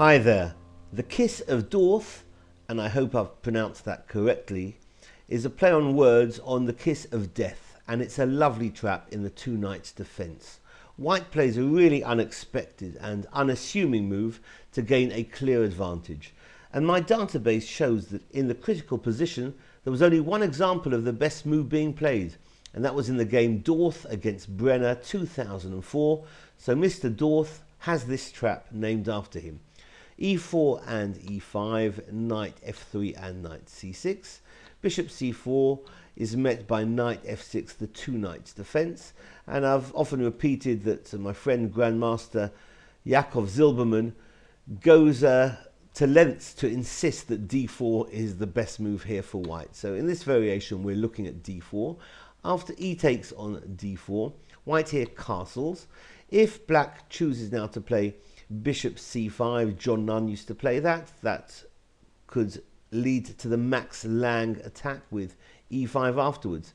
Hi there. The Kiss of Dauth, and I hope I've pronounced that correctly, is a play on words on the Kiss of Death, and it's a lovely trap in the two knights defence. White plays a really unexpected and unassuming move to gain a clear advantage, and my database shows that in the critical position there was only one example of the best move being played, and that was in the game Dauth against Brener 2004, so Mr. Dauth has this trap named after him. e4 and e5, knight f3 and knight c6. Bishop c4 is met by knight f6, the two knights defense. And I've often repeated that my friend Grandmaster Yakov Zilberman goes to lengths to insist that d4 is the best move here for white. So in this variation we're looking at d4. After e takes on d4, white here castles. If black chooses now to play Bishop c5, John Nunn used to play that. That could lead to the Max Lang attack with e5 afterwards.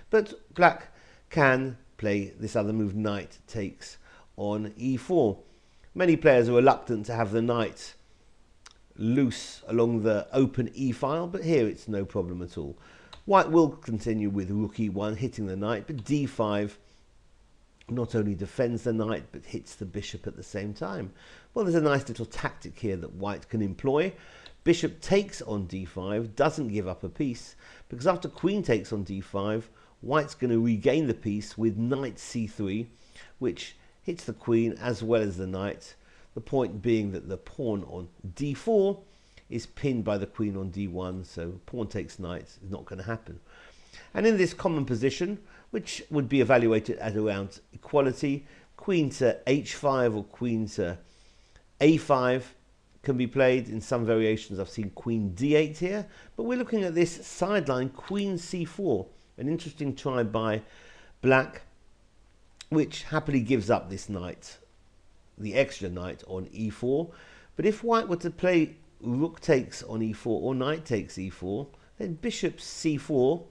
But black can play this other move, knight takes on e4. Many players are reluctant to have the knight loose along the open e file, but here it's no problem at all. White will continue with rook e1, hitting the knight, but d5 not only defends the knight but hits the bishop at the same time. Well, there's a nice little tactic here that white can employ. Bishop takes on d5, doesn't give up a piece, because after queen takes on d5, white's going to regain the piece with knight c3, which hits the queen as well as the knight. The point being that the pawn on d4 is pinned by the queen on d1, so pawn takes knight is not going to happen. And in this common position, which would be evaluated at around equality, queen to h5 or queen to a5 can be played. In some variations I've seen queen d8 here, but we're looking at this sideline queen c4, an interesting try by black, which happily gives up this knight, the extra knight on e4. But if white were to play rook takes on e4 or knight takes e4, then bishop c4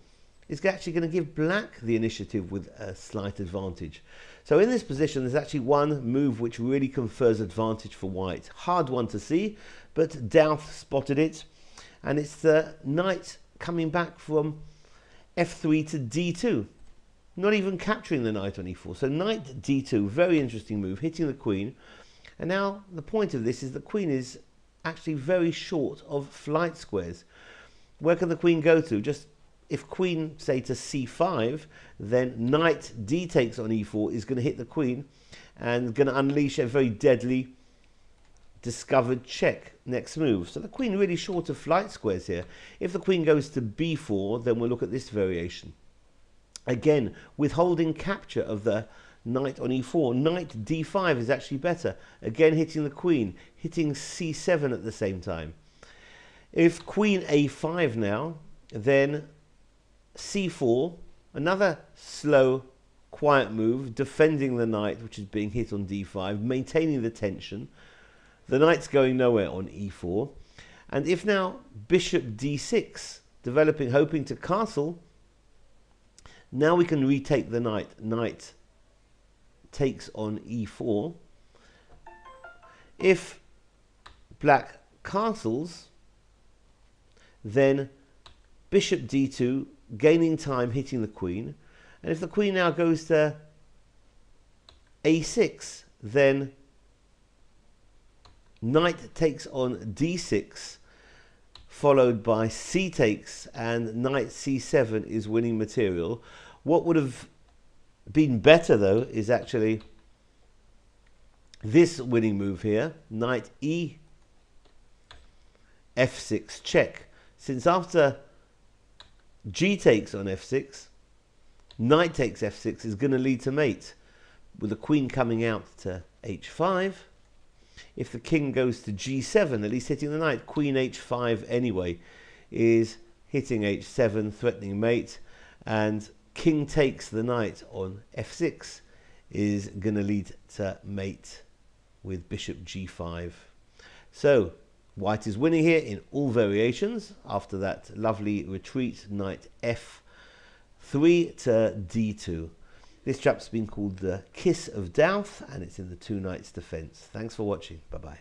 is actually going to give black the initiative with a slight advantage. So in this position there's actually one move which really confers advantage for white. Hard one to see, but Dauth spotted it, and it's the knight coming back from f3 to d2, not even capturing the knight on e4. So knight d2, very interesting move, hitting the queen. And now the point of this is the queen is actually very short of flight squares. Where can the queen go to? Just if queen, say, to c5, then knight d takes on e4 is going to hit the queen and going to unleash a very deadly discovered check next move. So the queen really short of flight squares here. If the queen goes to b4, then we'll look at this variation. Again, withholding capture of the knight on e4. Knight d5 is actually better. Again, hitting the queen, hitting c7 at the same time. If queen a5 now, then c4, another slow, quiet move, defending the knight, which is being hit on d5, maintaining the tension. The knight's going nowhere on e4. And if now bishop d6, developing, hoping to castle, now we can retake the knight. Knight takes on e4. If black castles, then bishop d2, gaining time, hitting the queen. And if the queen now goes to a6, then knight takes on d6, followed by c takes, and knight c7 is winning material. What would have been better, though, is actually this winning move here, knight e f6 check. Since after g takes on f6, knight takes f6 is going to lead to mate, with the queen coming out to h5. If the king goes to g7, at least hitting the knight, queen h5 anyway is hitting h7, threatening mate, and king takes the knight on f6 is going to lead to mate with bishop g5. So white is winning here in all variations after that lovely retreat, knight f3 to d2. This trap's been called the Kiss of Dauth, and it's in the two knights defense. Thanks for watching. Bye-bye.